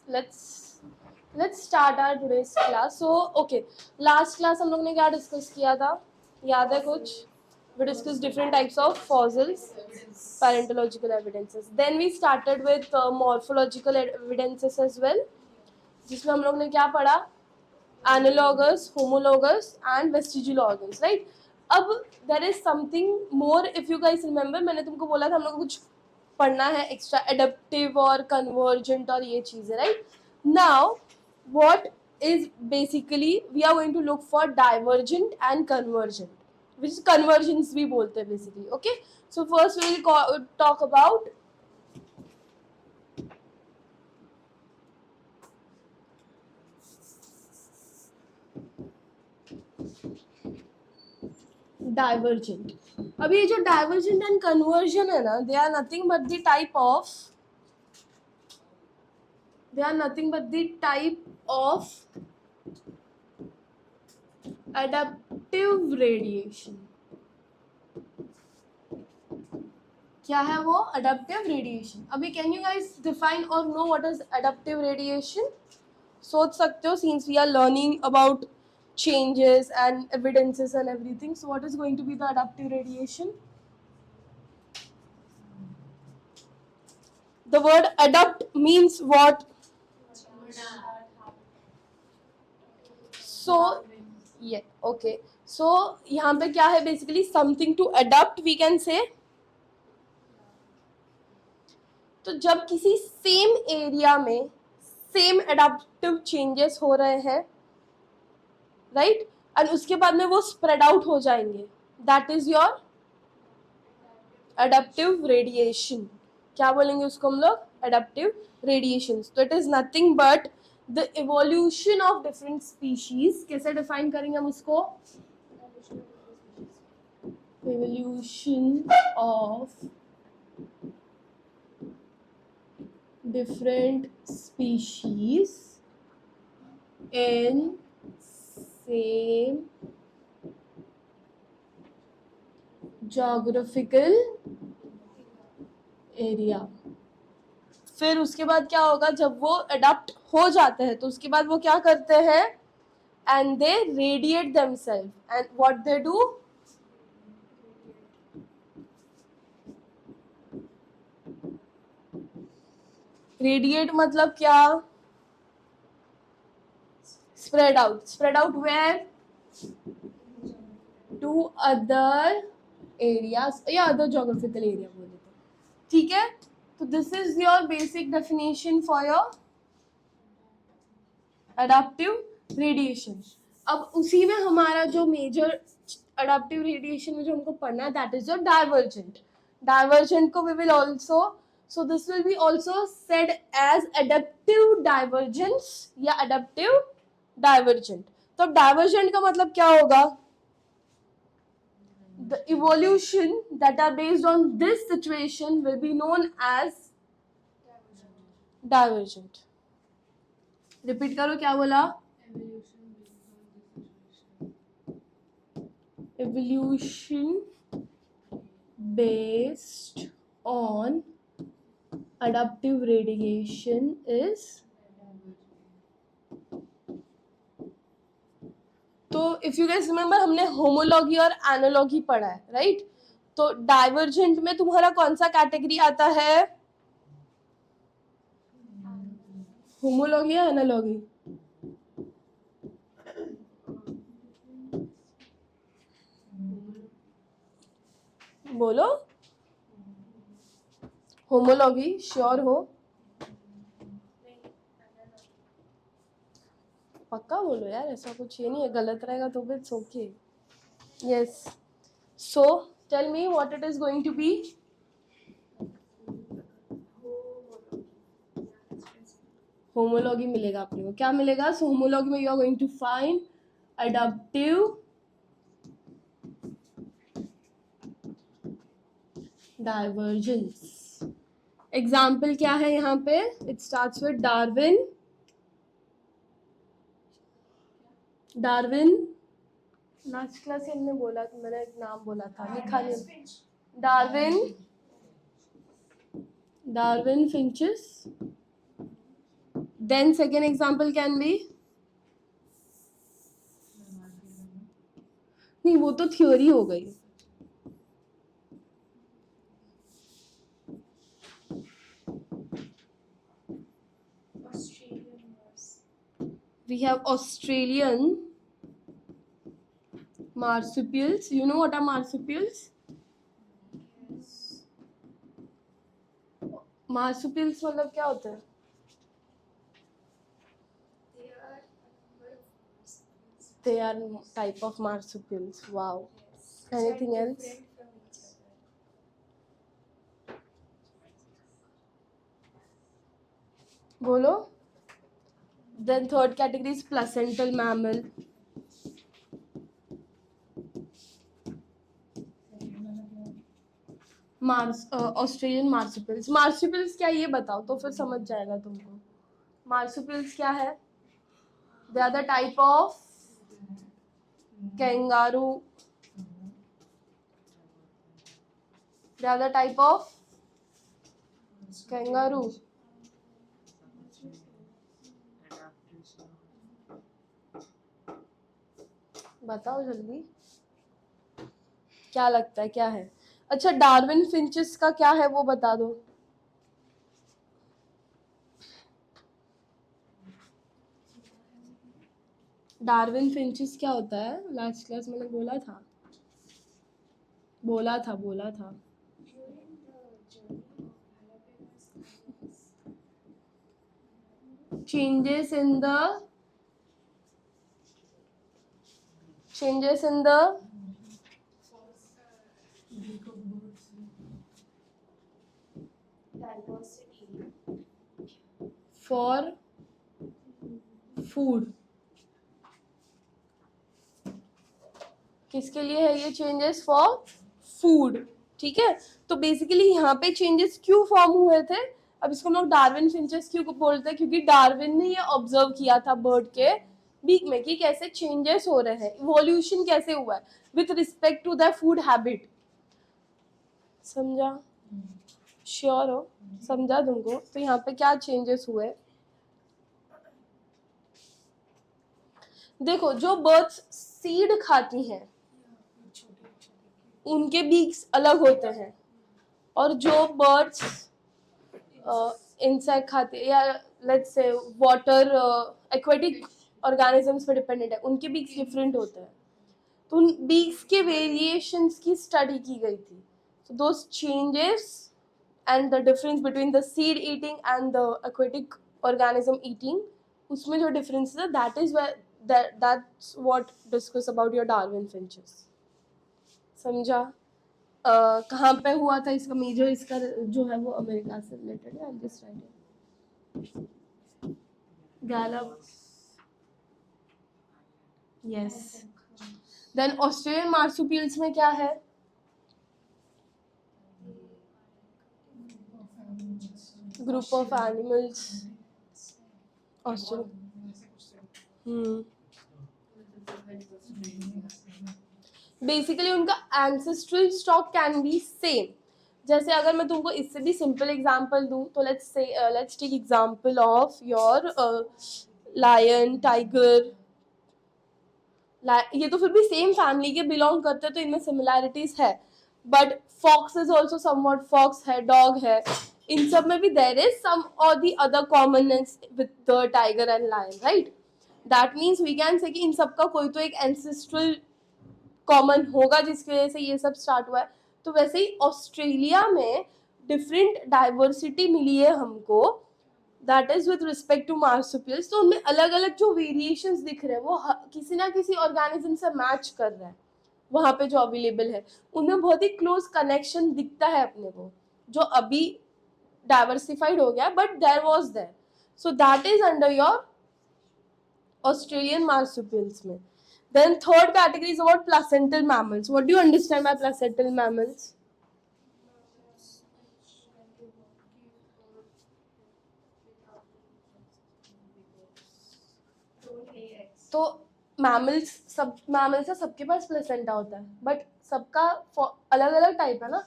let's start our today's class. So okay, last class हम लोग ने क्या डिस्कस किया था, याद है कुछ? We discussed different types of fossils, paleontological evidences. Then we started with morphological evidences as well, जिसमें हम लोग ने क्या पढ़ा? Analogous, homologous and vestigial organs, right? अब there is something more. If you guys remember, मैंने तुमको बोला था हम लोग को कुछ पढ़ना है एक्स्ट्रा, एडप्टिव और कन्वर्जेंट और ये चीजें, right? Now what is basically we are going to look for divergent and convergent, which is convergence भी बोलते हैं basically. Okay, so first we will talk about divergent. अब ये जो divergent and convergent है ना, they are nothing but the type of adaptive radiation. क्या है वो? adaptive radiation. अभी can you guys define or know what is adaptive radiation? सोच सकते हो, since we are learning about changes and evidences and everything. So what is going to be the adaptive radiation? The word adapt means what? So yeah, okay. So यहाँ पे क्या है? Basically something to adapt, we can say. तो जब किसी same area में same adaptive changes हो रहे हैं, राइट, एंड उसके बाद में वो स्प्रेड आउट हो जाएंगे, that is your adaptive radiation. क्या बोलेंगे उसको हम लोग? Adaptive radiation. तो it is nothing but the evolution of different species. कैसे डिफाइन करेंगे हम उसको? Evolution of different species in same geographical area. फिर उसके बाद क्या होगा? जब वो अडॉप्ट हो जाते हैं तो उसके बाद वो क्या करते हैं? And they radiate themselves. And what they do? Radiate मतलब क्या? Spread out. Spread out where? To other areas या अदर जोग्राफिकल एरिया बोल देते हैं. ठीक है, तो this is your basic definition for your adaptive radiation. अब उसी में हमारा जो मेजर एडाप्टिव रेडिएशन में जो हमको पढ़ना है, that is your divergent. Divergent को we will also, so this will be also said as adaptive divergence या adaptive divergent. तो divergent का मतलब क्या होगा? The evolution that are based on this situation will be known as divergent. Repeat करो, क्या बोला? Evolution based on adaptive radiation is. तो इफ यू गाइस रिमेम्बर, हमने होमोलॉगी और एनालॉगी पढ़ा है, राइट? तो डाइवर्जेंट में तुम्हारा कौन सा कैटेगरी आता है? होमोलॉगी या एनालॉगी? बोलो. होमोलॉगी श्योर हो? पक्का बोलो यार, ऐसा कुछ ये नहीं है, गलत रहेगा तो फिर okay. Yes, so tell me what it is going to be. Homology मिलेगा अपने को. क्या मिलेगा? सो होमोलॉगी में you are going to find adaptive divergence. Example क्या है यहाँ पे? It starts with Darwin. Darwin last class हमने बोला, मैंने एक नाम बोला था, लिखा नहीं. Darwin finches, Then second example can be, नहीं वो तो थ्योरी हो गई. We have Australian marsupials. You know what are marsupials? Marsupials मतलब क्या होता है? They are type of marsupials. Wow. Anything else? बोलो. Then third category is placental mammal. Australian marsupials. Marsupials क्या ये बताओ तो फिर समझ जाएगा तुमको. मार्सुपिल्स क्या है? They are the type of kangaroo. They are the type of kangaroo. बताओ जल्दी क्या लगता है क्या है. अच्छा डार्विन फिंचेस का क्या है वो बता दो. डार्विन फिंचेस क्या होता है? लास्ट क्लास मैंने बोला था. changes in the for food. किसके लिए है ये चेंजेस? For food. ठीक है. तो बेसिकली यहाँ पे चेंजेस क्यों फॉर्म हुए थे? अब इसको हम लोग डार्विन फिंचेस क्यों बोलते हैं? क्योंकि डार्विन ने ये ऑब्जर्व किया था बर्ड के बीक में कि कैसे चेंजेस हो रहे हैं, इवोल्यूशन कैसे हुआ है with respect to the food habit. समझा? श्योर हो? समझा तुमको? तो यहाँ पे क्या चेंजेस हुए देखो. जो बर्ड्स सीड खाती हैं उनके बीक्स अलग होते हैं, और जो बर्ड्स इंसेक्ट खाते हैं या let's say water aquatic organisms पे डिपेंडेंट है, उनके बीक्स डिफरेंट होते हैं. तो उन बीक्स के वेरिएशंस की स्टडी की गई थी. So those changes and the difference between the seed eating and the aquatic organism eating, उसमें जो डिफरेंस है that is that's what discuss about your Darwin finches. समझा? कहाँ पे हुआ था इसका मेजर? इसका जो है वो अमेरिका से रिलेटेड है. Just right gallop. Yes. Then Australian marsupials में क्या है? Group of animals. बेसिकली उनका ancestral stock can be same. जैसे अगर मैं तुमको इससे भी सिंपल एग्जांपल दूं तो let's take example of your lion, tiger. ये तो फिर भी सेम फैमिली के बिलोंग करते हैं तो इनमें सिमिलैरिटीज है. But fox is also somewhat. Fox है, डॉग है, इन सब में भी देयर इज सम और the other commonness with the tiger and lion. Right? That means we can say कि इन सबका कोई तो एक एंसेस्ट्रल कॉमन होगा जिसकी वजह से ये सब स्टार्ट हुआ है. तो वैसे ही ऑस्ट्रेलिया में डिफरेंट डाइवर्सिटी मिली है हमको, that is with respect to marsupials. तो उनमें अलग अलग जो वेरिएशंस दिख रहे हैं वो किसी ना किसी ऑर्गेनिज्म से मैच कर रहा है. वहां पे जो अवेलेबल है उनमें बहुत ही क्लोज कनेक्शन दिखता है अपने को, जो अभी डाइवर्सिफाइड हो गया but there was there. So that is under your Australian marsupials में. Then third category is about placental mammals. What do you understand by placental mammals? तो मैमल्स, सब मैमल्स है, सबके पास प्लेसेंटा होता है बट सबका अलग अलग टाइप है ना.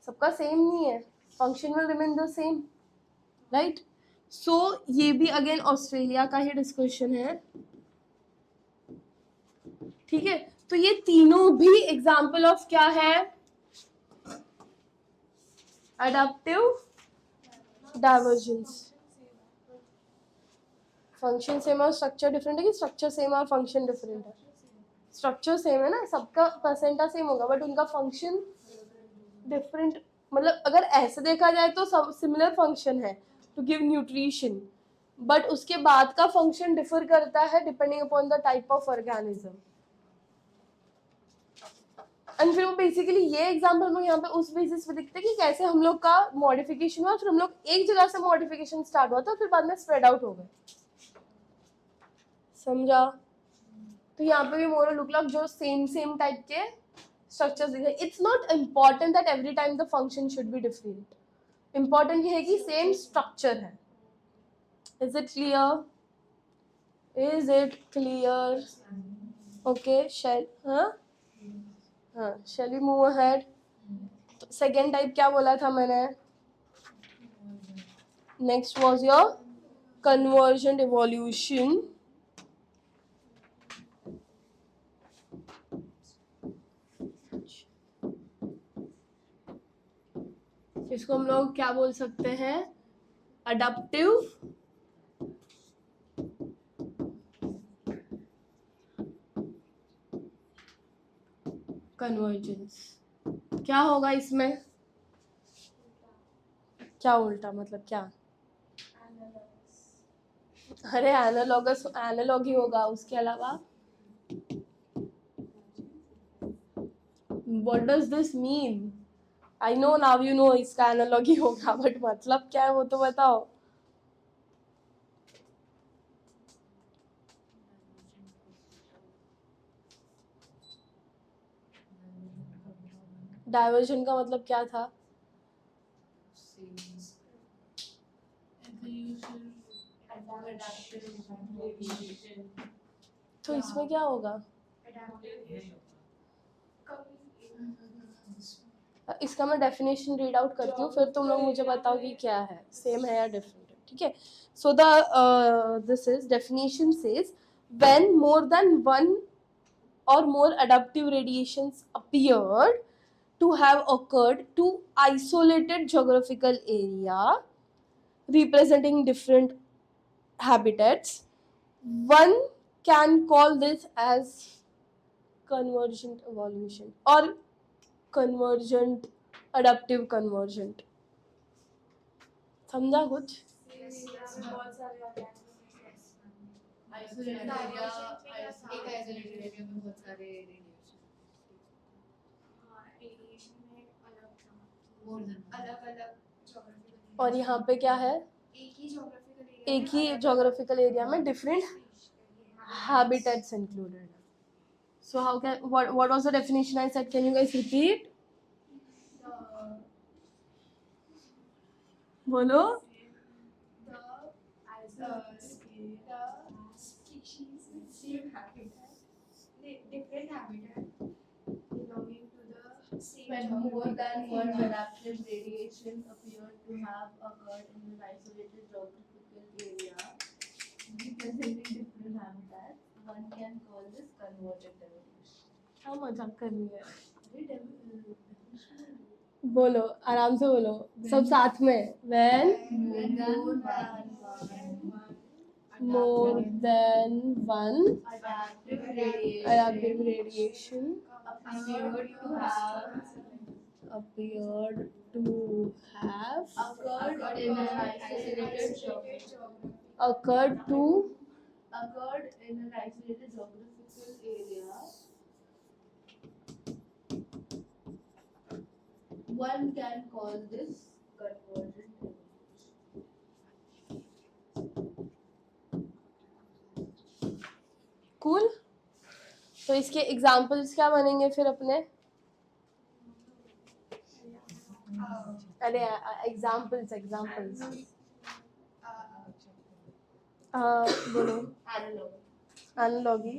सबका सेम नहीं है. Function will remain the same. Right? So ये भी अगेन ऑस्ट्रेलिया का ही डिस्कशन है, ठीक है। तो ये तीनों भी एग्जाम्पल ऑफ क्या है, अडैप्टिव डाइवर्जेंस। फंक्शन सेम और स्ट्रक्चर डिफरेंट है कि स्ट्रक्चर सेम और फंक्शन डिफरेंट है? स्ट्रक्चर सेम है ना, सबका परसेंटा सेम होगा बट उनका फंक्शन डिफरेंट। मतलब अगर ऐसे देखा जाए तो सब सिमिलर फंक्शन है टू गिव न्यूट्रिशन, बट उसके बाद का फंक्शन डिफर करता है depending upon the type of organism. And फिर वो बेसिकली ये एग्जाम्पल हम लोग यहाँ पे उस बेसिस पे दिखते हैं कि कैसे हम लोग का मॉडिफिकेशन हुआ, फिर हम लोग एक जगह से मॉडिफिकेशन स्टार्ट हुआ था, फिर बाद में स्प्रेड आउट हो गए। समझा? तो यहाँ पे भी मोरल लुक लाइक जो सेम टाइप के स्ट्रक्चर्स दिखे। It's not important that every time the function should be different, important ये है कि सेम स्ट्रक्चर है। Is it clear? Is it clear? Okay, shall हाँ शेल वी मूव अहेड। तो second type क्या बोला था मैंने? Next was your convergent evolution. इसको हम लोग क्या बोल सकते हैं? Adaptive convergence. क्या होगा इसमें? क्या उल्टा मतलब क्या? अरे एनालॉगस एनालॉग ही होगा, उसके अलावा what does this mean? I know now you know इसका एनालॉग ही होगा, बट मतलब क्या है वो तो बताओ। डाइवर्जन का मतलब क्या था? तो इसमें क्या होगा? इसका मैं डेफिनेशन रीड आउट करती हूँ, फिर तुम लोग मुझे बताओ कि क्या है, सेम है या डिफरेंट है, ठीक है। So the this is definition says when more than one or more adaptive radiations appeared to have occurred to isolated geographical area representing different habitats, one can call this as convergent evolution or convergent adaptive convergent. समझा कुछ? Isolated area, एक isolated area में बहुत सारे radiation में अलग-अलग geographical. और यहाँ पे क्या है? एक ही ज्योग्राफिकल एरिया में different habitats included. So how can what was the definition I said? Can you guys repeat? बोलो. The species with same habitat, different habitat belonging to the same When more than one adaptive radiation appeared to have occurred in an isolated geographical area representing different habitats, one can call this convergent evolution. क्या मजाक कर रही है? बोलो आराम से बोलो, सब साथ में. When more than one adaptive radiation appeared to have occurred in an isolated geographical area, one can call this convergent evolution. Cool. तो इसके एग्जाम्पल्स क्या बनेंगे फिर अपने? अरे एग्जाम्पल्स बोलो. एनालॉगी.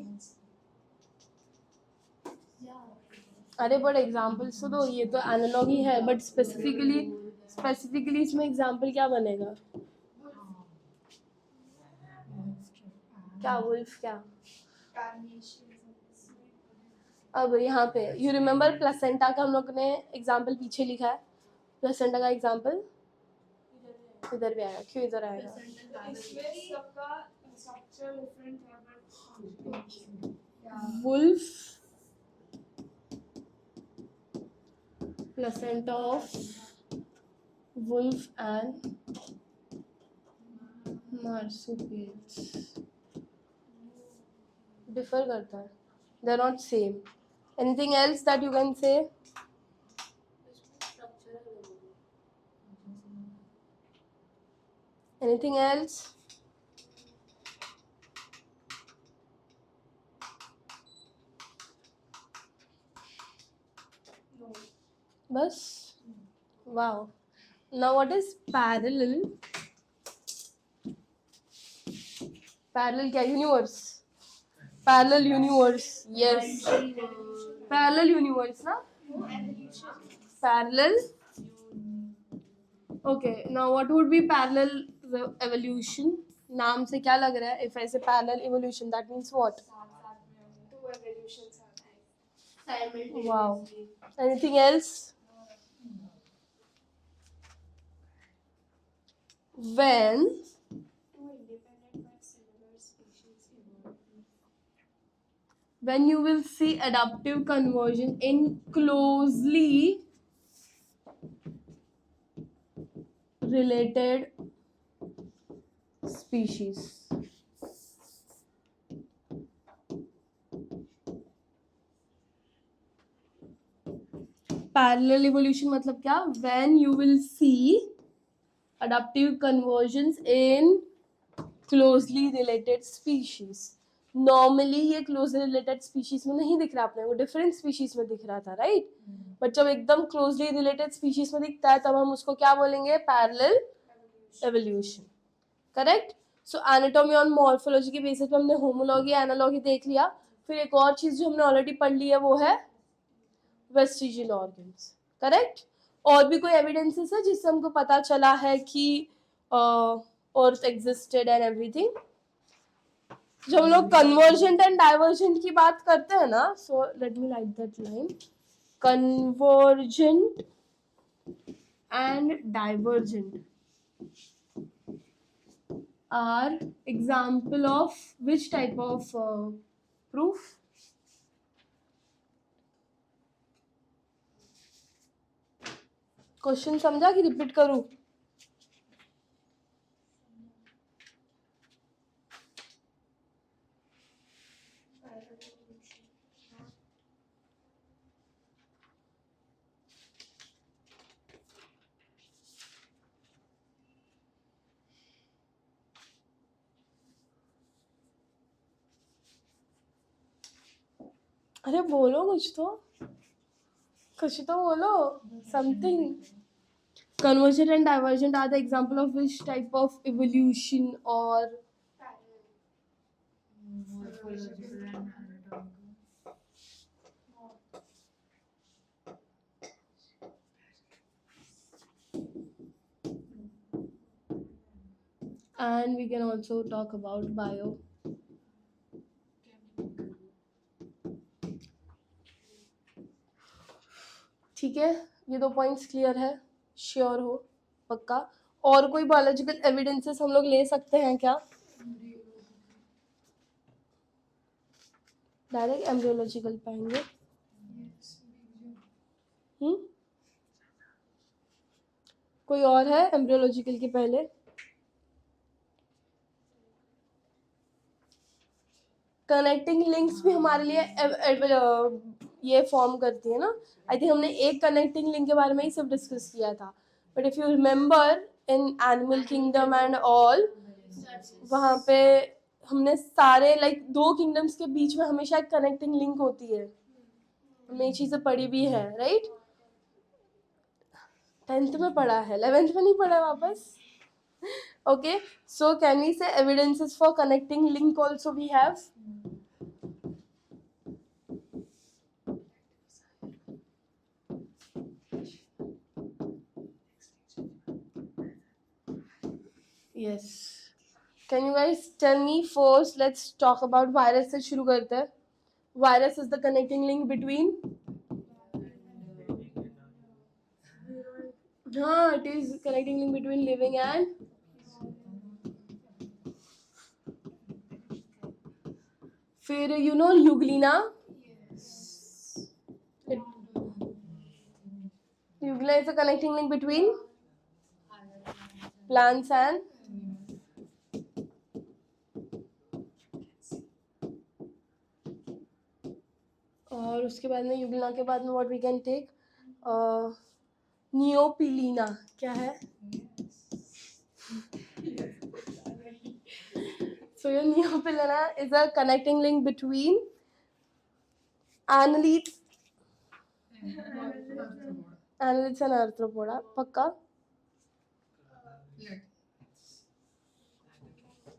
अरे बट एग्जाम्पल्स तो दो, ये तो एनालॉगी है बट स्पेसिफिकली इसमें एग्जाम्पल क्या बनेगा? क्या वुल्फ क्या? carnations. अब यहाँ पे यू रिमेम्बर प्लेसेंटा का हम लोग ने एग्जाम्पल पीछे लिखा है. प्लेसेंटा का एग्जाम्पल इधर भी आएगा. क्यों इधर आएगा? इसमें सबका structure different है but function. Wolf placenta of wolf and marsupials differ करता है. They're not same. Anything else that you can say? Anything else? No. बस. Wow. Now what is parallel? Parallel क्या? Universe. Parallel universe. Yes. Parallel universe ना? No evolution. Parallel. Okay. Now what would be parallel evolution? नाम से क्या लग रहा है? If I say parallel evolution, that means what? Two evolutions are there. Wow. Anything else? When Two independent but similar species evolve. when you will see adaptive conversion in closely related species. Parallel evolution मतलब क्या? When you will see adaptive conversions in closely related species. Normally ये closely related species में नहीं दिख रहा अपने को, different species में दिख रहा था, right? But जब एकदम closely related species में दिखता है तब हम उसको क्या बोलेंगे? Parallel evolution. Correct? So anatomy और morphology के basis पे हमने homology, analogy देख लिया. फिर एक और चीज जो हमने already पढ़ ली है वो है वेस्टिजियल ऑर्गन्स. करेक्ट? और भी कोई एविडेंसेस है जिससे हमको पता चला है कि अर्थ एग्जिस्टेड एंड एवरीथिंग? जब हम लोग कन्वर्जेंट एंड डाइवर्जेंट की बात करते हैं ना, so let me write that line. Convergent and divergent are example of which type of proof? Question समझा कि रिपीट करूं? अरे बोलो कुछ तो बोलो. Something. Convergent and divergent are the example of which type of evolution or Morphological and anatomical. and we can also talk about bio. ठीक है, ये दो पॉइंट्स क्लियर है? श्योर हो? पक्का? और कोई बायोलॉजिकल एविडेंसेस हम लोग ले सकते हैं क्या? डायरेक्ट एम्ब्रियोलॉजिकल पाएंगे? कोई और है एम्ब्रियोलॉजिकल के पहले? कनेक्टिंग लिंक्स भी हमारे लिए ये फॉर्म करती है ना. आई थिंक हमने एक कनेक्टिंग लिंक के बारे में ही सब डिस्कस किया था. But if you remember in animal kingdom and all, वहाँ पे हमने सारे लाइक दो किंगडम्स के बीच में हमेशा एक कनेक्टिंग लिंक होती है. हमने ये चीजें पढ़ी भी है, राइट? 10th में पढ़ा है, 11th में नहीं पढ़ा है वापस. Okay, so can we say evidences for connecting link also we have? Yes. Can you guys tell me first? Let's talk about virus से शुरू करते हैं. Virus is the connecting link between. हाँ, it is connecting link between living and. फिर you know Euglena. Euglena is a connecting link between plants and. और उसके बाद में यूग्लिना के बाद में व्हाट वी कैन टेक नियोपिलीना. क्या है? So your neopilina is a connecting link between annelids and arthropoda. पक्का?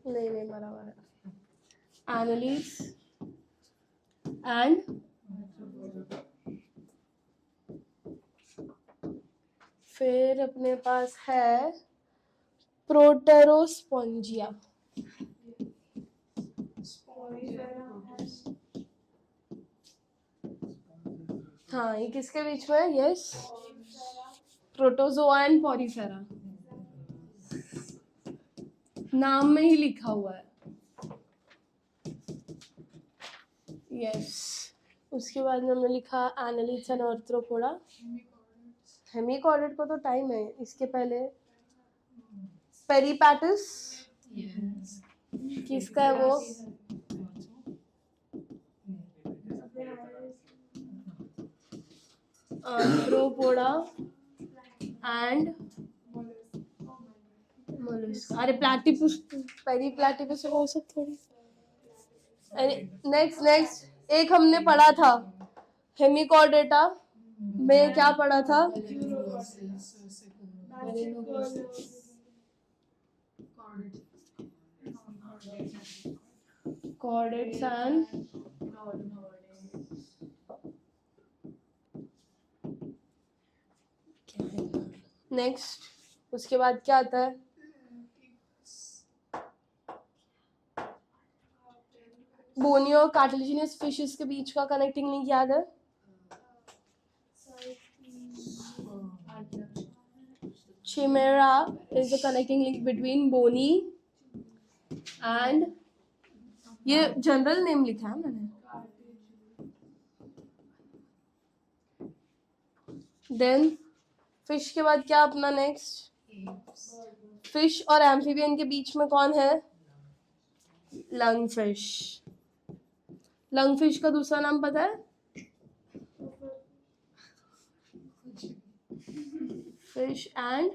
नहीं बराबर है. Annelids and फिर अपने पास है प्रोटेरोस्पोंजिया. हाँ, ये किसके बीच में है? Yes, protozoa and Porifera. नाम में ही लिखा हुआ है. यस. उसके बाद में हमने लिखा एनालिड्स एंड आर्थ्रोपोडा. हेमिकॉर्डेट को तो टाइम है. इसके पहले पेरिपैटिस. किसका है वो? Arthropoda and Mollusca. अरे प्लैटिपस, पेरिप्लैटिपस हो सकता थोड़ी. नेक्स्ट एक हमने पढ़ा था हेमिकॉर्डेटा में. क्या पढ़ा था? Chordates and next. उसके बाद क्या आता है? बोनी और कार्टिलेजिनस फिशेस के बीच का कनेक्टिंग लिंक याद है? Chimera is the connecting link between bony and. ये जनरल नेम लिखा है मैंने. देन फिश के बाद क्या अपना नेक्स्ट? फिश और एम्फीबियन के बीच में कौन है? Lung fish. लंग फिश का दूसरा नाम पता है? फिश एंड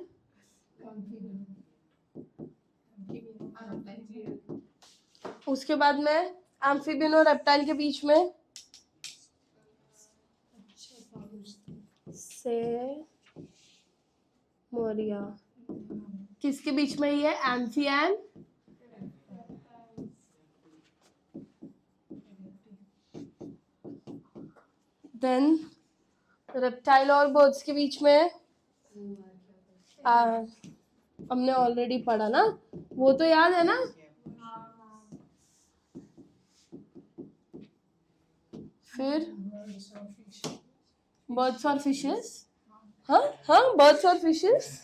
उसके बाद में एम्फीबियन और रेप्टाइल के बीच में से मोरिया. किसके बीच में ये? एम्फी एंड देन रेप्टाइल और बर्ड्स के बीच में हमने ऑलरेडी पढ़ा ना, वो तो याद है ना? फिर बर्ड्स और फिशेस. हाँ, बर्ड्स और फिशेस.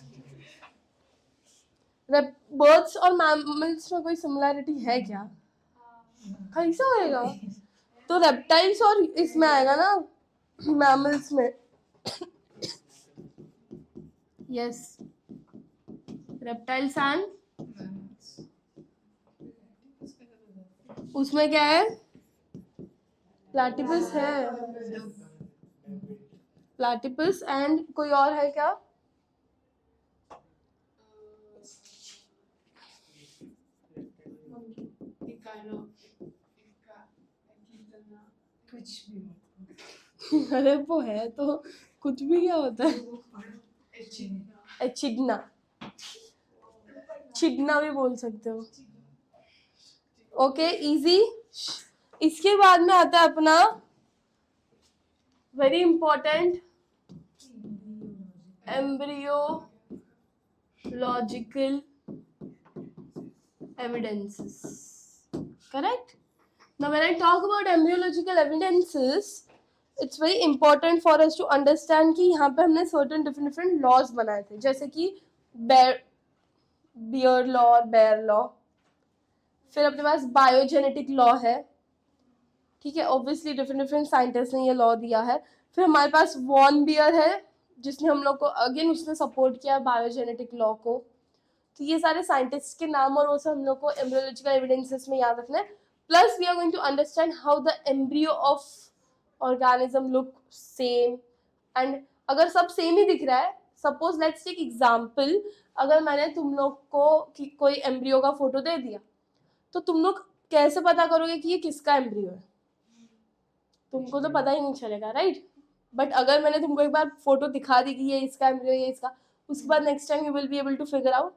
बर्ड्स और मैमल्स में कोई सिमिलैरिटी है क्या? कैसा होएगा? तो रेप्टाइल्स और इसमें आएगा ना, मैमल्स में. यस, रेप्टाइल्स एंड उसमें क्या है? प्लैटिपस है. प्लैटिपस एंड कोई और है क्या? अरे वो है तो कुछ भी क्या होता है? एचिग्ना. चिग्ना भी बोल सकते हो. Okay, easy. इसके बाद में आता है अपना very important embryological evidences. Correct? Now when I talk about embryological evidences, it's very important for us to understand कि यहाँ पे हमने certain different laws बनाए थे, जैसे कि बियर लॉ और बेयर लॉ. फिर अपने पास बायोजेनेटिक लॉ है, ठीक है, ऑब्वियसली डिफरेंट साइंटिस्ट ने ये लॉ दिया है. फिर हमारे पास वॉन बियर है, जिसने हम लोग को अगेन उसने सपोर्ट किया बायोजेनेटिक लॉ को. तो ये सारे साइंटिस्ट के नाम और वो सब हम लोग को एम्ब्रियोलॉजिकल एविडेंसेस में याद रखना है. Plus we are going to understand how the embryo of organism look same. And अगर सब सेम ही दिख रहा है, सपोज लेट्स टेक एग्जांपल, अगर मैंने तुम लोग को कोई एम्ब्रियो का फोटो दे दिया, तो तुम लोग कैसे पता करोगे कि ये किसका एम्ब्रियो है? तुमको तो पता ही नहीं चलेगा, राइट? बट अगर मैंने तुमको एक बार फोटो दिखा दी कि ये इसका एम्ब्रियो, ये इसका, उसके बाद next time you will be able to figure out.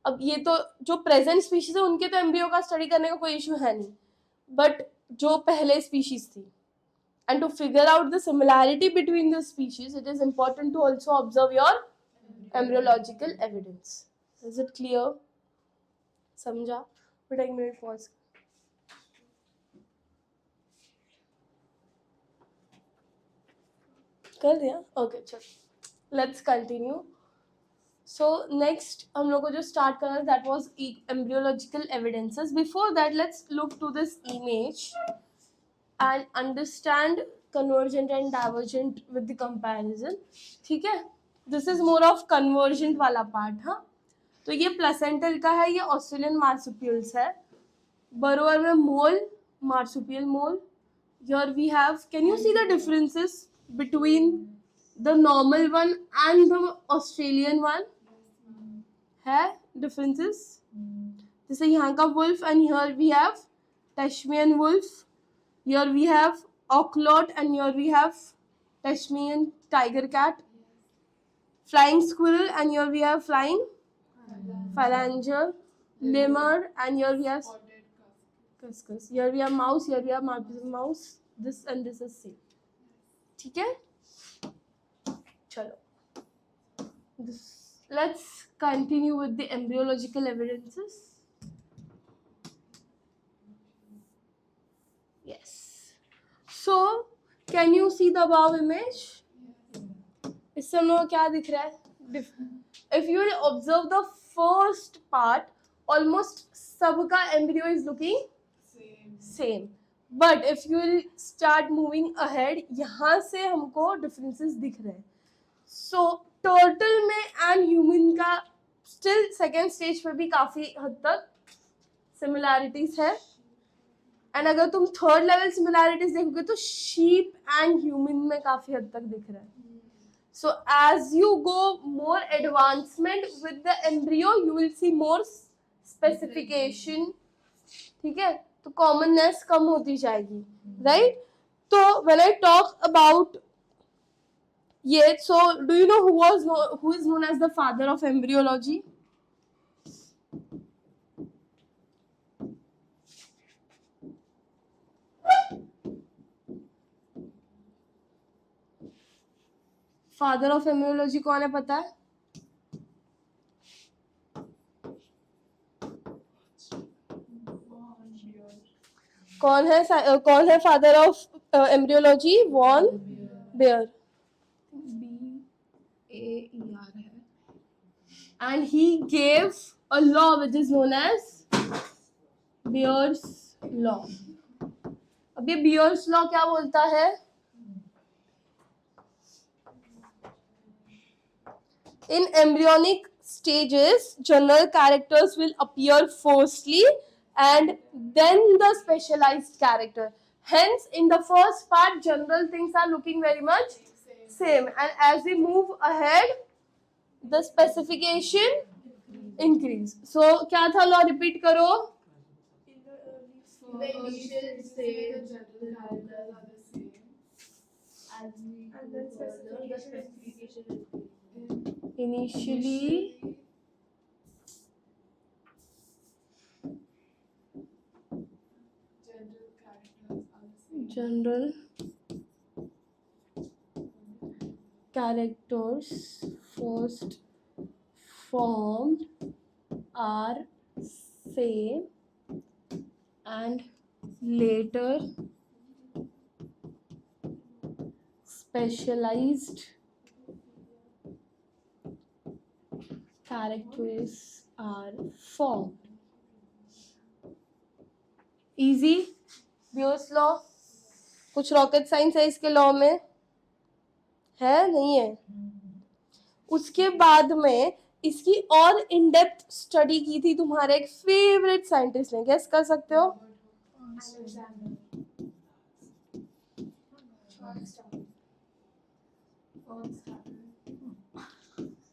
अब ये तो जो प्रेजेंट स्पीशीज है उनके तो एम्ब्रियो का स्टडी करने का कोई इशू है नहीं, बट जो पहले स्पीशीज थी, and to figure out the similarity between the species, it is important to also observe your embryological evidence. Is it clear? समझा? But एक minute pause. कर दिया? Okay, चलो. Let's continue. So next हम लोग को जो start करना है, that was embryological evidences. Before that, let's look to this image and understand convergent and divergent with the comparison. ठीक है? This is more of convergent वाला part. हाँ, तो ये प्लेसेंटल का है, ये ऑस्ट्रेलियन मार्सुपियल्स है. बरोवर में mole, marsupial mole. Here we have, can you see the differences between the normal one and the Australian one? है differences? जैसे यहाँ का wolf and here we have Tasmanian wolf. Here we have Auklot and here we have Tasmanian tiger cat. Flying squirrel and here we have flying phalanger. Lemur and here we have cuscus. Here we have mouse, here we have mouse. This and this is same. ठीक है? चलो. Let's continue with the embryological evidences. Yes. So, can you see the above image? इससे हम लोग को क्या दिख रहा है? If you will observe the first part, almost सबका embryo is looking same. But if you will start moving ahead, यहाँ से हमको differences दिख रहे हैं. So, turtle में and human का still second stage पे भी काफी हद तक similarities है. एंड अगर तुम थर्ड लेवल सिमिलैरिटीज देखोगे तो शीप एंड ह्यूमन में काफी हद तक दिख रहा है. So as you go more advancement with the embryo, you will see more specification. ठीक है? तो कॉमननेस कम होती जाएगी, राइट? तो व्हेन आई टॉक अबाउट ये, so do you know who is known as the father of embryology? Father of embryology कौन है, पता है? कौन है father of embryology? Von Baer. BAER है. And he gave a law which is known as Baer's law. अब ये bears law क्या बोलता है? In embryonic stages, general characters will appear firstly and then the specialized character. Hence, in the first part, general things are looking very much same. And as we move ahead, the specification increase. So, क्या था law? Repeat करो. The initial stage, the characters are the same. As we go further, the specification will be. Initially, general characters first formed are same and later specialized characters are formed. Easy. Bio's law. कुछ rocket science है इसके law में? है नहीं है? उसके बाद में इसकी और इन डेप्थ स्टडी की थी तुम्हारे एक फेवरेट साइंटिस्ट ने. गेस कर सकते हो?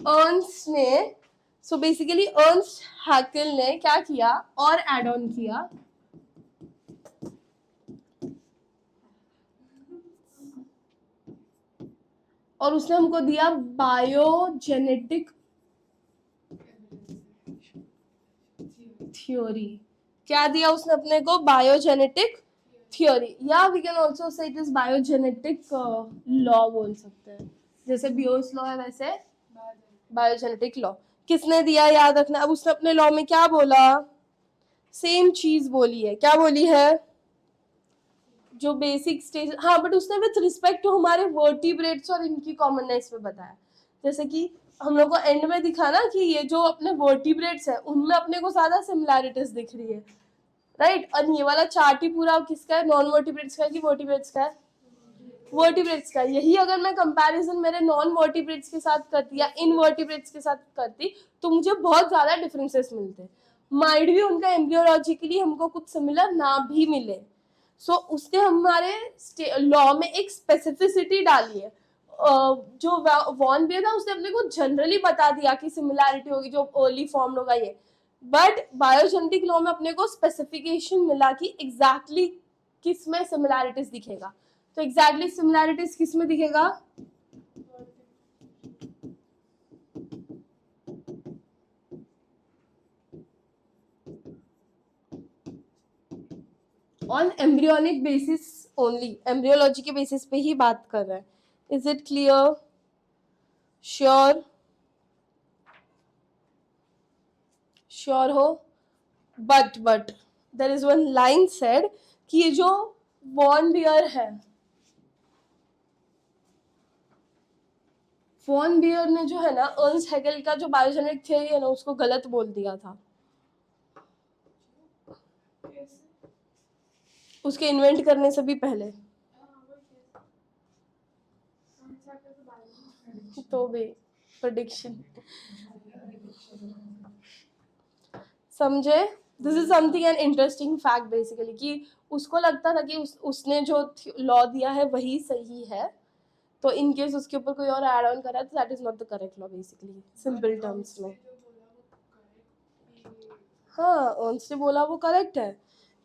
अर्न्स्ट ने. सो बेसिकली अर्न्स्ट हैकेल ने क्या किया और एड ऑन किया. और उसने हमको दिया बायोजेनेटिक थ्योरी. क्या दिया उसने अपने को? बायोजेनेटिक थ्योरी, या we can also say it is biogenetic law बोल सकते हैं. जैसे बियोस लॉ है वैसे बायोजेनेटिक लॉ. किसने दिया याद रखना. अब उसने अपने लॉ में क्या बोला? सेम चीज बोली है. क्या बोली है? जो बेसिक स्टेज. हाँ, बट उसने विथ रिस्पेक्ट टू हमारे वर्टिब्रेट्स और इनकी कॉमननेस में बताया. जैसे कि हम लोग को एंड में दिखा ना कि ये जो अपने वर्टिब्रेट्स है उनमें अपने को ज्यादा सिमिलैरिटीज दिख रही है, राइट. और ये वाला चार्ट ही पूरा किसका है? नॉन वर्टिब्रेट्स का है कि वर्टिब्रेट्स का है? वर्टिब्रेट्स का. यही अगर मैं कंपैरिजन मेरे नॉन वर्टिब्रेट्स के साथ करती या इन वर्टिब्रेट्स के साथ करती तो मुझे बहुत ज्यादा डिफरेंसेस मिलते. माइट भी उनका एम्ब्रियोलॉजिकली हमको कुछ सिमिलर ना भी मिले. सो उसने हमारे लॉ में एक स्पेसिफिसिटी डाली है. जो वॉन बियर था उसने अपने को जनरली बता दिया कि सिमिलैरिटी होगी जो अर्ली फॉर्म होगा ये. बट बायोजेनेटिक लॉ में अपने को स्पेसिफिकेशन मिला कि एग्जैक्टली किस में सिमिलैरिटीज दिखेगा. तो एग्जैक्टली सिमिलैरिटीज किस में दिखेगा? On embryonic basis only. Embryology के बेसिस पे ही बात कर रहे हैं. Is it clear? Sure? Sure हो? But there is one line said कि ये जो वॉन बियर है, वॉन बियर ने जो है ना अर्न्स्ट हैकेल का जो बायोजेनेटिक थ्योरी है ना उसको गलत बोल दिया था. उसके इन्वेंट करने से भी पहले. तो भी प्रेडिक्शन समझे. This is something an interesting fact basically कि उसको लगता था कि उसने जो लॉ दिया है वही सही है. तो इन केस उसके ऊपर कोई और ऐड ऑन करा तो that is not the correct law basically simple terms में. हाँ, अर्न्स्ट ने बोला वो करेक्ट है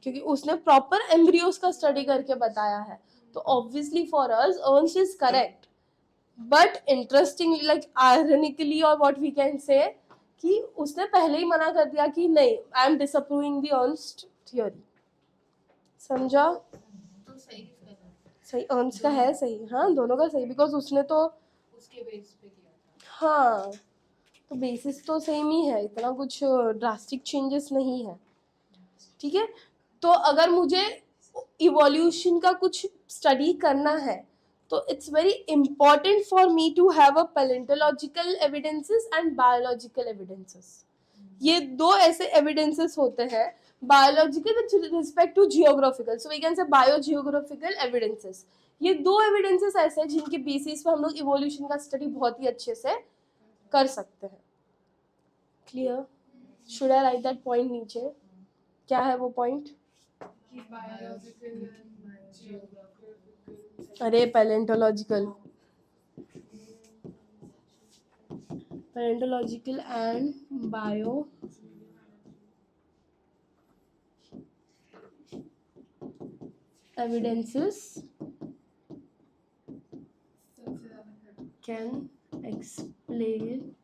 क्योंकि उसने प्रॉपर एम्ब्रियोस का स्टडी करके बताया है. तो obviously for us Ernst is correct. But interestingly like ironically और व्हाट वी कैन से कि उसने पहले ही मना कर दिया कि नहीं, I am disapproving the Ernst theory. समझा? तो सही सही अर्न्स्ट का है सही. हाँ, दोनों का सही बिकॉज उसने तो उसके बेस पे किया था. हाँ, तो बेसिस तो सेम ही है. इतना कुछ ड्रास्टिक चेंजेस नहीं है. ठीक है. तो अगर मुझे इवोल्यूशन का कुछ स्टडी करना है तो it's very important for me to have a palaeontological evidences and biological evidences. ये दो ऐसे एविडेंसेस होते हैं biological with respect to geographical. So we can say biogeographical evidences. ये दो एविडेंसेस ऐसे हैं जिनके बेसिस पे हम लोग इवोल्यूशन का स्टडी बहुत ही अच्छे से कर सकते हैं. Clear? Should I right that point नीचे? क्या है वो पॉइंट? अरे palaeontological and bio evidences can explain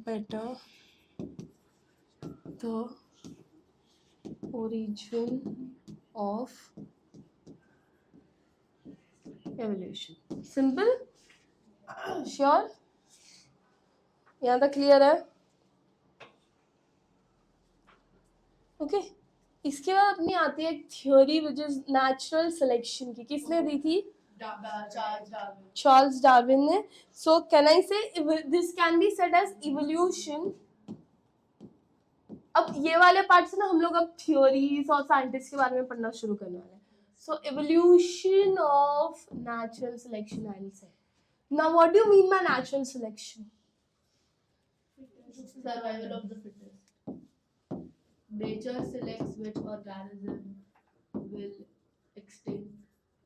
better the origin of evolution. Simple? Sure? यहाँ तक क्लियर है? ओके इसके बाद अपनी आती है एक theory which is natural selection की. किसने दी थी? चार्ल्स डार्विन ने. सो can I say this can be said as evolution. अब ये वाले पार्ट से ना हम लोग अब थ्योरीज और साइंटिस्ट के बारे में पढ़ना शुरू करने वाले हैं. So evolution of natural selection I will say. Now what do you mean by natural selection? Survival of the fittest. Nature selects which organism will extinct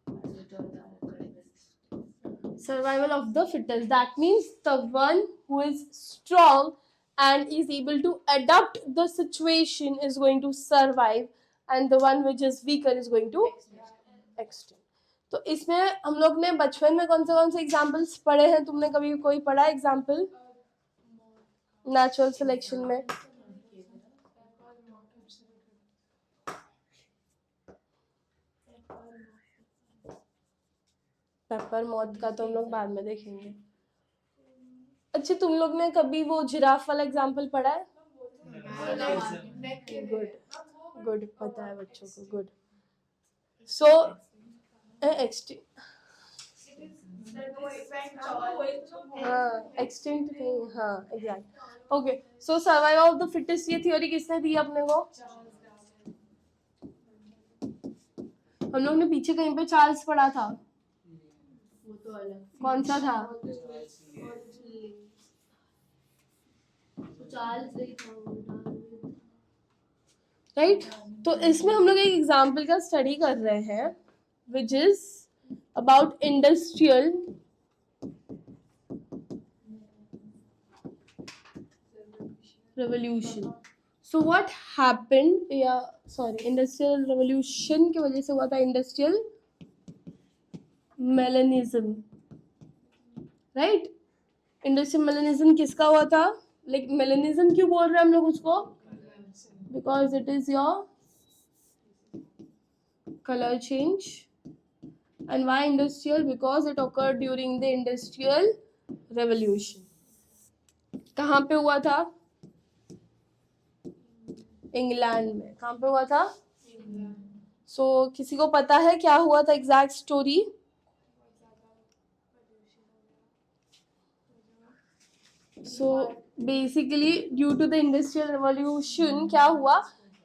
and which organism will exist. Survival of the fittest. That means the one who is strong and is able to adapt the situation is going to survive, and the one which is weaker is going to extinct. तो इसमें हम लोग ने बचपन में कौन से examples पढ़े हैं? तुमने कभी कोई पढ़ा एग्जाम्पल नेचुरल सिलेक्शन में? पेपर मॉथ का तो हम लोग बाद में देखेंगे. अच्छा तुम लोग ने कभी वो जिराफ वाला एग्जाम्पल पढ़ा है? गुड गुड पता है बच्चों को. गुड. सो एक्सटिंक्ट नहीं. हाँ exact. Okay so survival of the fittest ये थ्योरी किसने दी अपने को? हम लोग ने पीछे कहीं पे चार्ल्स पढ़ा था. वो तो अलग. कौन सा था? Charles right. तो इसमें हम लोग एक एग्जाम्पल का स्टडी कर रहे हैं which is about industrial revolution. So what happened या सॉरी इंडस्ट्रियल रेवोल्यूशन की वजह से हुआ था industrial melanism. Right. Industrial melanism किसका हुआ था? लाइक मेलेनिज्म क्यों बोल रहे हैं हम लोग उसको? Because it is your color change. And why industrial? Because it occurred during the industrial revolution. कहाँ पे हुआ था? इंग्लैंड में. कहाँ पे हुआ था? सो किसी को पता है क्या हुआ था exact story? So basically due to the industrial revolution क्या हुआ?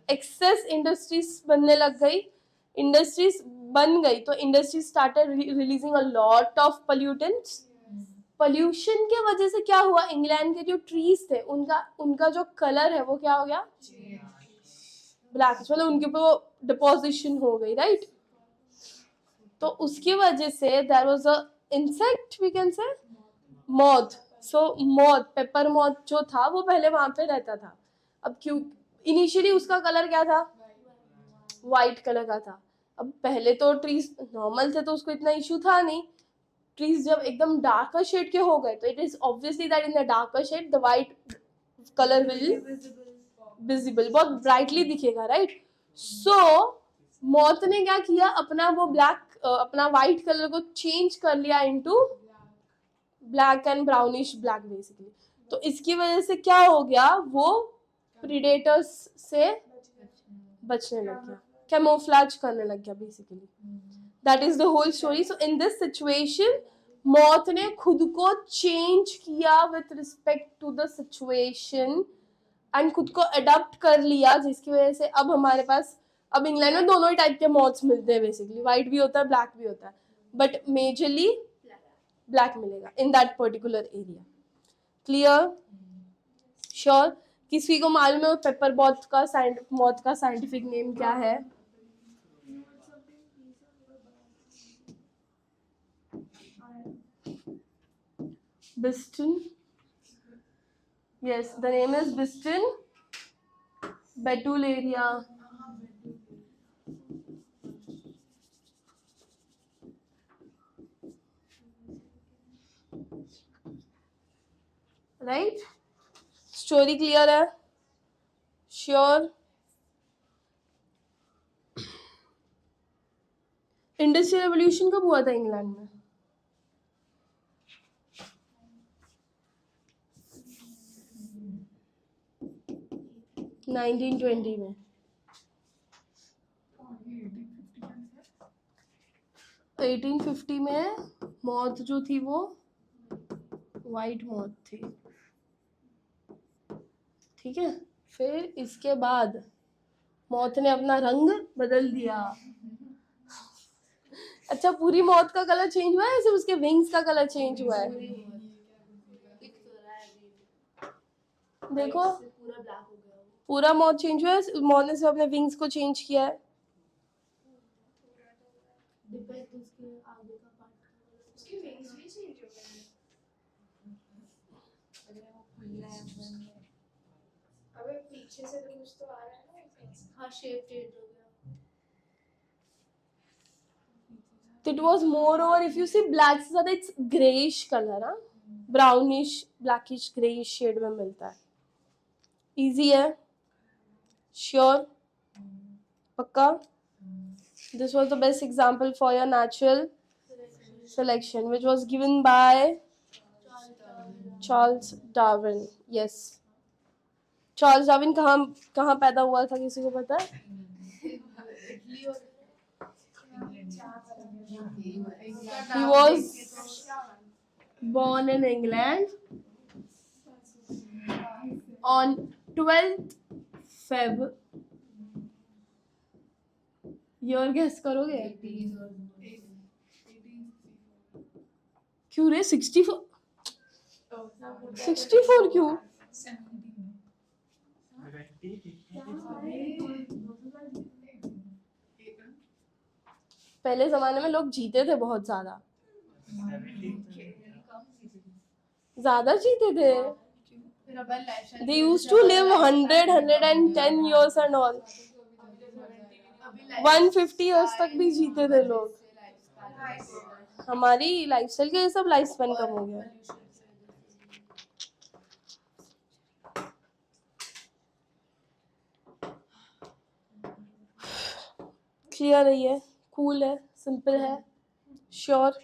एक्सेस इंडस्ट्रीज बनने लग गई. इंडस्ट्रीज बन गई तो industry started releasing a lot of pollutants. Pollution के वजह से क्या हुआ? इंग्लैंड के जो ट्रीज थे उनका जो कलर है वो क्या हो गया? ब्लैक. मतलब उनके ऊपर वो डिपोजिशन हो गई. राइट. तो उसकी वजह से there was a insect we can say moth. So moth paper moth जो था वो पहले वहां पे रहता था. अब क्यों इनिशियली उसका कलर क्या था? वाइट कलर का था. अब पहले तो ट्रीज नॉर्मल थे तो उसको इतना इशू था नहीं. ट्रीज जब एकदम डार्कर शेड के हो गए तो it is obviously that in the darker shade the white colour will visible. बहुत ब्राइटली दिखेगा. राइट. सो मॉथ ने क्या किया? अपना वो अपना वाइट कलर को चेंज कर लिया into black and brownish black basically. तो इसकी वजह से क्या हो गया? वो प्रीडेटर्स से बचने लग गया. कैमोफ्लेज करने लग गया basically. That is the whole story. So in this situation moth ने खुद को चेंज किया with respect to the situation and खुद को अडॉप्ट कर लिया, जिसकी वजह से अब हमारे पास अब इंग्लैंड में दोनों ही टाइप के मॉथ्स मिलते हैं बेसिकली. वाइट भी होता है ब्लैक भी होता है बट मेजरली ब्लैक मिलेगा in that particular area. Clear? Sure? किसी को मालूम है पेपर मॉथ का साइंटिफिक नेम क्या है? Biston. Yes, the name is Biston betullaria. Right? Story clear है? श्योर? इंडस्ट्रियल रेवोल्यूशन कब हुआ था इंग्लैंड में? नाइनटीन 1920 में. 1850 में मौत जो थी वो वाइट मौत थी, ठीक है। फिर इसके बाद मौत ने अपना रंग बदल दिया। अच्छा, पूरी मौत का कलर चेंज हुआ है या सिर्फ उसके विंग्स का कलर चेंज हुआ है? देखो, पूरा ब्लैक हो गया। पूरा मौत चेंज हुआ है, मौत ने सिर्फ अपने विंग्स को चेंज किया है। डिपेंड उसके आगे का पार्ट। उसकी wings भी change हो गए हैं। अबे पीछे से तो कुछ तो आ रहा है ना wings। हाँ, शेप चेंज हो गया। It was moreover, if you see black से ज़्यादा it's grayish color, हाँ, brownish blackish grayish shade में मिलता है। Easy है, sure, पक्का। This was the best example for your natural selection, which was given by Charles Darwin. Yes. Charles Darwin कहाँ पैदा हुआ था, किसी को पता है? He was born in England on 12th Feb. Year guess करोगे? क्यों रे 64? 64 क्यों? पहले जमाने में लोग जीते थे बहुत ज्यादा जीते थे। They used to live 100, 110 years and all. 150 years तक भी जीते थे लोग। हमारी लाइफस्टाइल के सब लाइफ स्पैन कम हो गया। क्लियर है, ये कूल है, सिंपल है, श्योर।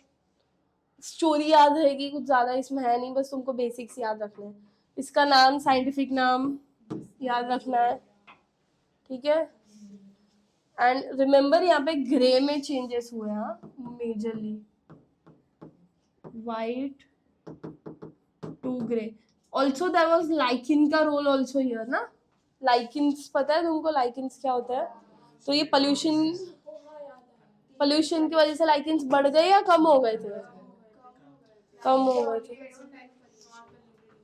स्टोरी याद रहेगी, कुछ ज्यादा इसमें है नहीं, बस तुमको बेसिक्स याद रखना है। इसका नाम, साइंटिफिक नाम याद रखना है, ठीक है। एंड रिमेम्बर यहाँ पे ग्रे में चेंजेस हुए हैं, majorly white to grey. Also there was lichen का रोल ऑल्सो हियर ना। लाइकिन्स पता है तुमको, लाइकिन्स क्या होता है? तो ये पोल्यूशन की वजह से लाइकिन्स बढ़ गए या कम हो गए थे? कम हो गए थे,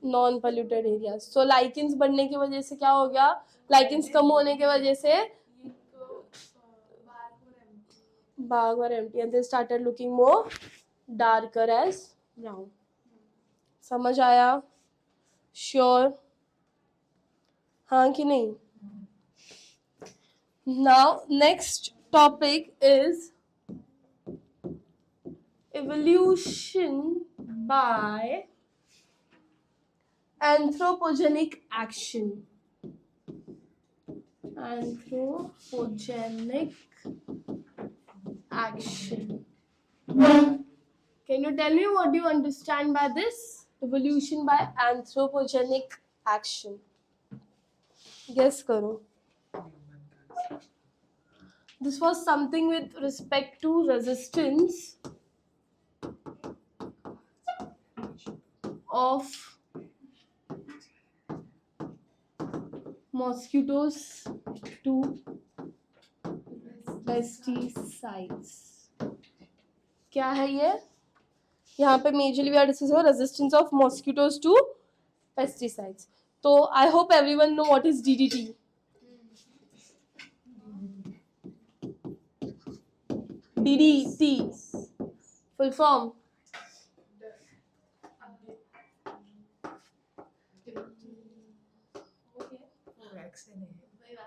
नॉन पोल्यूटेड एरिया। सो लाइकिन्स बढ़ने की वजह से क्या हो गया? लाइकिन्स कम होने की वजह से bark were empty and they started looking more darker as brown. समझ आया? श्योर, हाँ कि नहीं? Now next topic is evolution by anthropogenic action. Anthropogenic action. Can you tell me what you understand by this? Evolution by anthropogenic action. Guess करो. This was something with respect to resistance of mosquitoes to pesticides. क्या है ये? यहाँ पे majorly we are discussing resistance of mosquitoes to pesticides. तो I hope everyone know what is DDT। DDT full form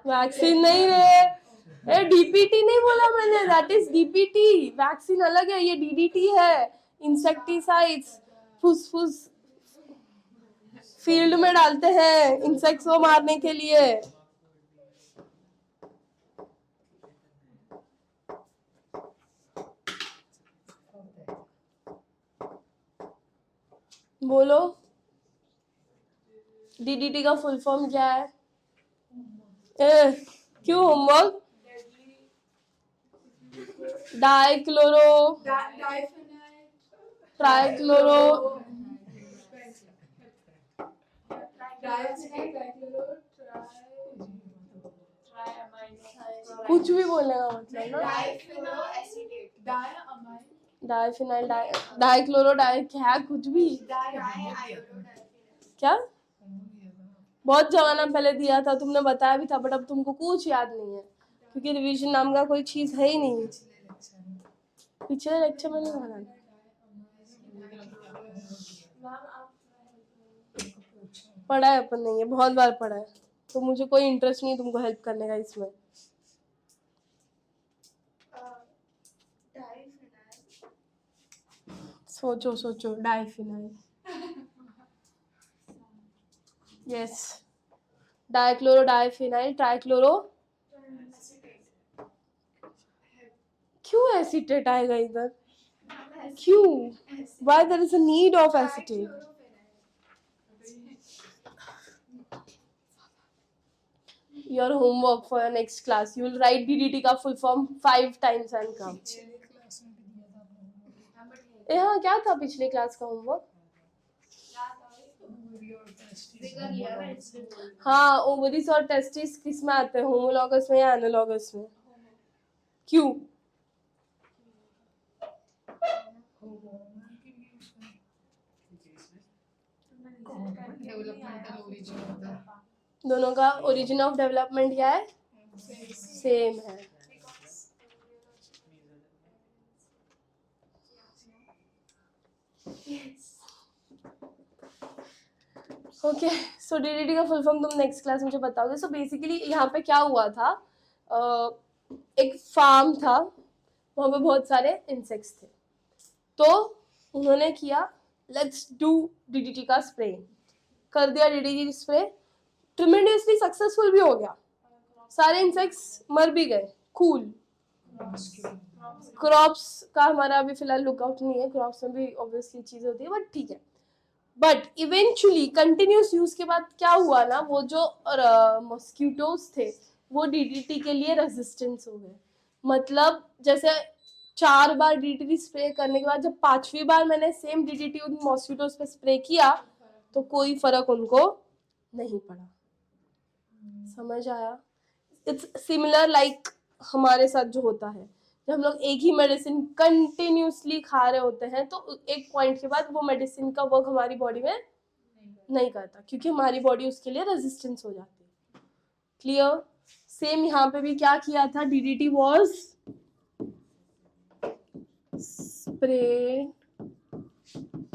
vaccine नहीं रे, DPT नहीं बोला मैंने, दैट इज DPT। वैक्सीन अलग है, ये DDT है, इंसेक्टिसाइड्स। फुसफुस फील्ड में डालते हैं इंसेक्ट्स को मारने के लिए। बोलो DDT का फुल फॉर्म क्या है? क्यों होमवर्क? डाइक्लोरो ट्राइक्लोरो कुछ भी बोलने का मतलब ना डाइफिनाइल डाइक्लोरो डाइ क्या कुछ भी क्या बहुत जमाना पहले दिया था, तुमने बताया भी था, बट अब तुमको कुछ याद नहीं है क्योंकि रिवीजन नाम का कोई चीज है ही नहीं। पिछले लेक्चर में नहीं पढ़ा। पढ़ा है अपन नहीं है, बहुत बार पढ़ा है, तो मुझे कोई इंटरेस्ट नहीं है तुमको हेल्प करने का इसमें। सोचो सोचो, diphenyl, yes, dichloro diphenyl trichloro, क्यों एसीटेट आएगा इधर, क्यों, why there is a need of acetate? Your homework for your next class, you will write DDT का full form 5 times and come. हाँ, क्या था पिछले क्लास का होमवर्क? हाँ, ओवरीज और टेस्टिस किस में आते हैं, होमोलॉगस में या एनालॉगस में? क्यों? दोनों का ओरिजिन ऑफ डेवलपमेंट क्या है? सेम है। ओके, सो डीडीटी का फुल फॉर्म तुम नेक्स्ट क्लास मुझे बताओगे। सो बेसिकली यहाँ पे क्या हुआ था, एक फार्म था, वहाँ पे बहुत सारे इंसेक्ट्स थे, तो उन्होंने किया लेट्स डू डीडीटी का स्प्रे, कर दिया डीडीटी स्प्रे, ट्रिमेंडियसली सक्सेसफुल भी हो गया, सारे इंसेक्ट्स मर भी गए, कूल। क्रॉप्स का हमारा अभी फिलहाल लुकआउट नहीं है, क्रॉप्स में भी ऑब्वियसली चीज होती है, बट ठीक है। बट इवेंचुअली कंटिन्यूस यूज के बाद क्या हुआ ना, वो जो मॉस्किटोज थे वो डीडीटी के लिए रेजिस्टेंस हो गए। मतलब जैसे 4 बार डीडीटी स्प्रे करने के बाद जब 5वीं बार मैंने सेम डीडीटी उन मॉस्किटोज पे स्प्रे किया तो कोई फर्क उनको नहीं पड़ा। समझ आया? इट्स सिमिलर लाइक हमारे साथ जो होता है, जब हम लोग एक ही मेडिसिन कंटिन्यूसली खा रहे होते हैं तो एक पॉइंट के बाद वो मेडिसिन का वर्क हमारी बॉडी में नहीं करता, क्योंकि हमारी बॉडी उसके लिए रेजिस्टेंस हो जाती है। क्लियर? सेम यहाँ पे भी क्या किया था, DDT was sprayed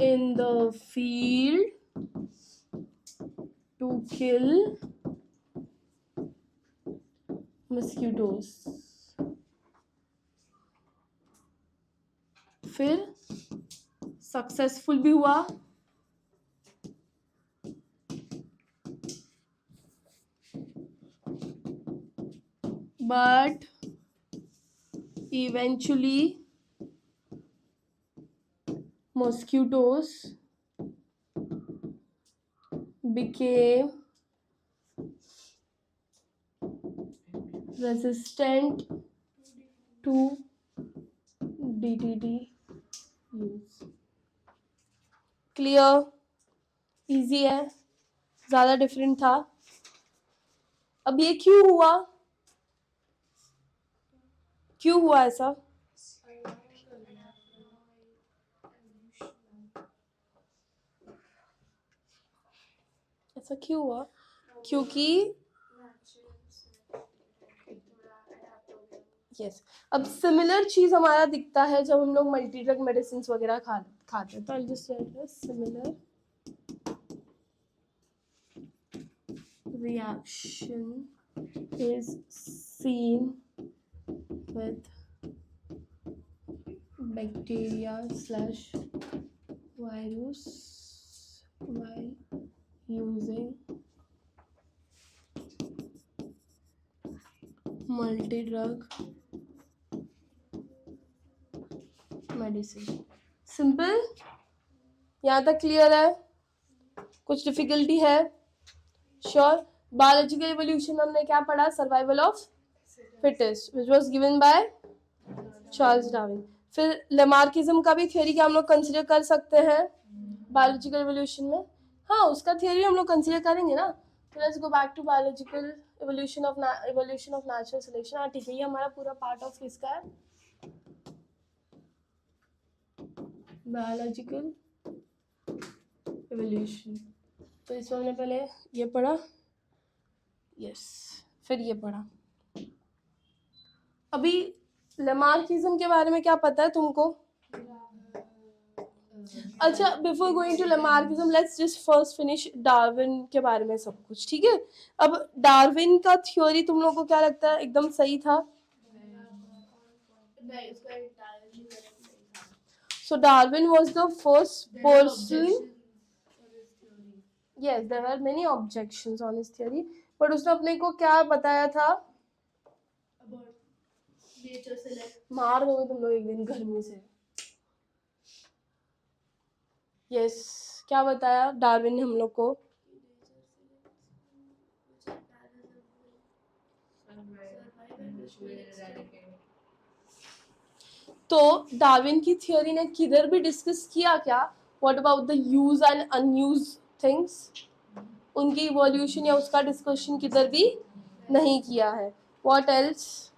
in the field to kill mosquitoes. फिर सक्सेसफुल भी हुआ, but eventually mosquitoes became resistant to DDT use. Clear? Easy है, ज्यादा डिफरेंट था। अब ये क्यों हुआ, क्यों हुआ ऐसा? ऐसा क्यों हुआ? क्योंकि यस, अब सिमिलर चीज हमारा दिखता है जब हम लोग मल्टी ड्रग मेडिसिन वगैरह खाते हैं। तो I just right similar reaction is seen with bacteria slash virus while using multi-drug medicine. Simple? यहाँ तक क्लियर है? कुछ डिफिकल्टी है? श्योर? बायोलॉजिकल इवोल्यूशन हमने क्या पढ़ा? Survival of fittest, which was given by Charles Darwin. फिर लेमार्किज्म का भी थ्योरी क्या हम लोग कंसिडर कर सकते हैं बायोलॉजिकल एवोल्यूशन में? हाँ, उसका थ्योरी हम लोग कंसिडर करेंगे ना। तो let's go back to biological evolution of natural selection. हाँ ठीक है, ये हमारा पूरा पार्ट ऑफ किसका है? Biological evolution. तो इसमें हमने पहले ये पढ़ा, यस, फिर ये पढ़ा। अभी लेमार्किज्म के बारे में क्या पता है तुमको? अच्छा, before going to Lamarckism let's just first finish Darwin के बारे में सब कुछ, ठीक है? अब डार्विन का थ्योरी तुम लोगों को क्या लगता है एकदम सही था? नहीं, उसका entirely correct नहीं था. So Darwin was the first There were person. objections on his theory. Yes, there were many objections on his theory, but उसने अपने को क्या बताया था? About nature select. मार दोगे तुम लोग एक दिन गर्मी से। Yes, क्या बताया डार्विन ने हम लोग को? तो डार्विन की थ्योरी ने किधर भी डिस्कस किया क्या? What about the use and unused things? उनकी इवोल्यूशन या उसका डिस्कशन किधर भी नहीं किया है। What else?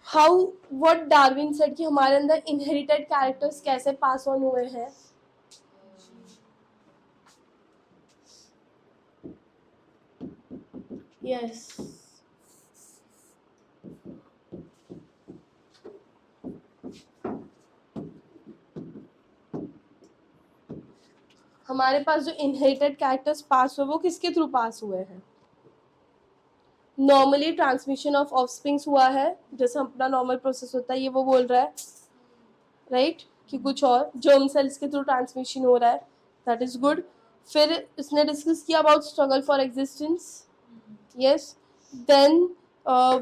How what Darwin said कि हमारे अंदर इनहेरिटेड कैरेक्टर्स कैसे पास ऑन हुए हैं? यस, हमारे पास जो इनहेरिटेड कैरेक्टर्स पास हुए वो किसके थ्रू पास हुए हैं? नॉर्मली ट्रांसमिशन ऑफ ऑफस्प्रिंग्स हुआ है, जैसे अपना नॉर्मल प्रोसेस होता है, ये वो बोल रहा है, राइट? कि कुछ और जर्म सेल्स के थ्रू ट्रांसमिशन हो रहा है, दैट इज गुड। फिर इसने डिस्कस किया about struggle for existence, yes. Then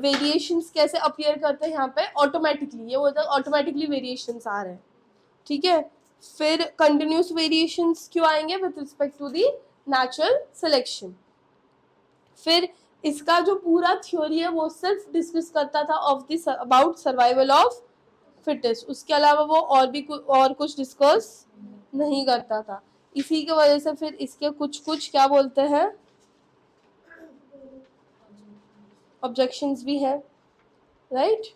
variations कैसे अपीयर करते हैं यहाँ पे ऑटोमेटिकली, ये बोलता है ऑटोमेटिकली वेरिएशंस आ रहे हैं, ठीक है। फिर कंटिन्यूस वेरिएशंस क्यों आएंगे with respect to the natural selection. फिर इसका जो पूरा थ्योरी है वो सिर्फ डिस्कस करता था of this about survival of fittest, उसके अलावा वो और भी और कुछ डिस्कस नहीं करता था। इसी की वजह से फिर इसके कुछ कुछ क्या बोलते हैं ऑब्जेक्शंस भी हैं, राइट?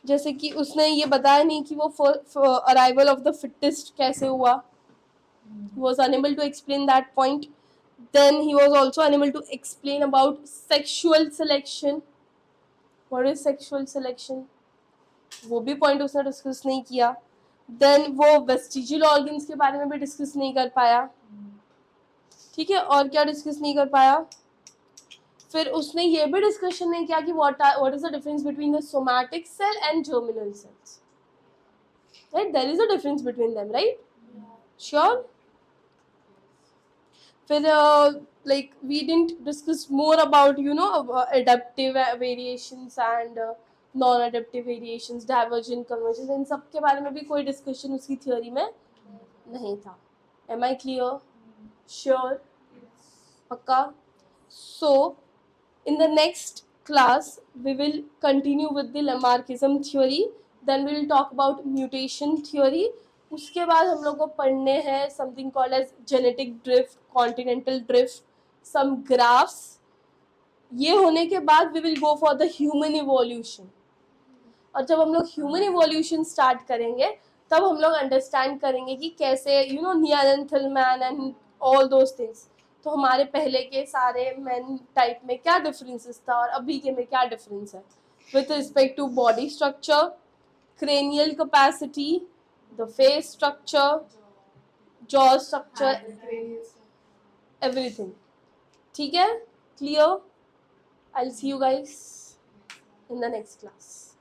जैसे कि उसने ये बताया नहीं कि वो अराइवल ऑफ द फिटेस्ट कैसे हुआ, was unable to explain that point. Then he was also unable to explain about sexual selection. What is sexual selection? वो भी पॉइंट उसने डिस्कस नहीं किया। देन वो वेस्टिजियल ऑर्गन्स के बारे में भी डिस्कस नहीं कर पाया, ठीक है। और क्या डिस्कस नहीं कर पाया? फिर उसने ये भी डिस्कशन नहीं किया कि what is the difference between the somatic cell and germinal cells, right? There is a difference between them, right? Sure? फिर like we didn't discuss more about adaptive variations and non-adaptive variations, divergent convergence, इन सब के बारे में भी कोई discussion उसकी theory में नहीं था। Am I clear? Sure? पक्का? So in the next class we will continue with the Lamarckism theory, then we will talk about mutation theory। उसके बाद हम लोग को पढ़ने हैं something called as genetic drift, continental drift, some graphs. ये होने के बाद we will go for the human evolution. और जब हम लोग ह्यूमन इवोल्यूशन स्टार्ट करेंगे तब हम लोग अंडरस्टैंड करेंगे कि कैसे Neanderthal man and all those things. तो हमारे पहले के सारे मैन टाइप में क्या डिफरेंसेस था और अभी के में क्या डिफरेंस है with respect to body structure, cranial capacity, the face structure, jaw structure, everything. ठीक है? Clear? I'll see you guys in the next class.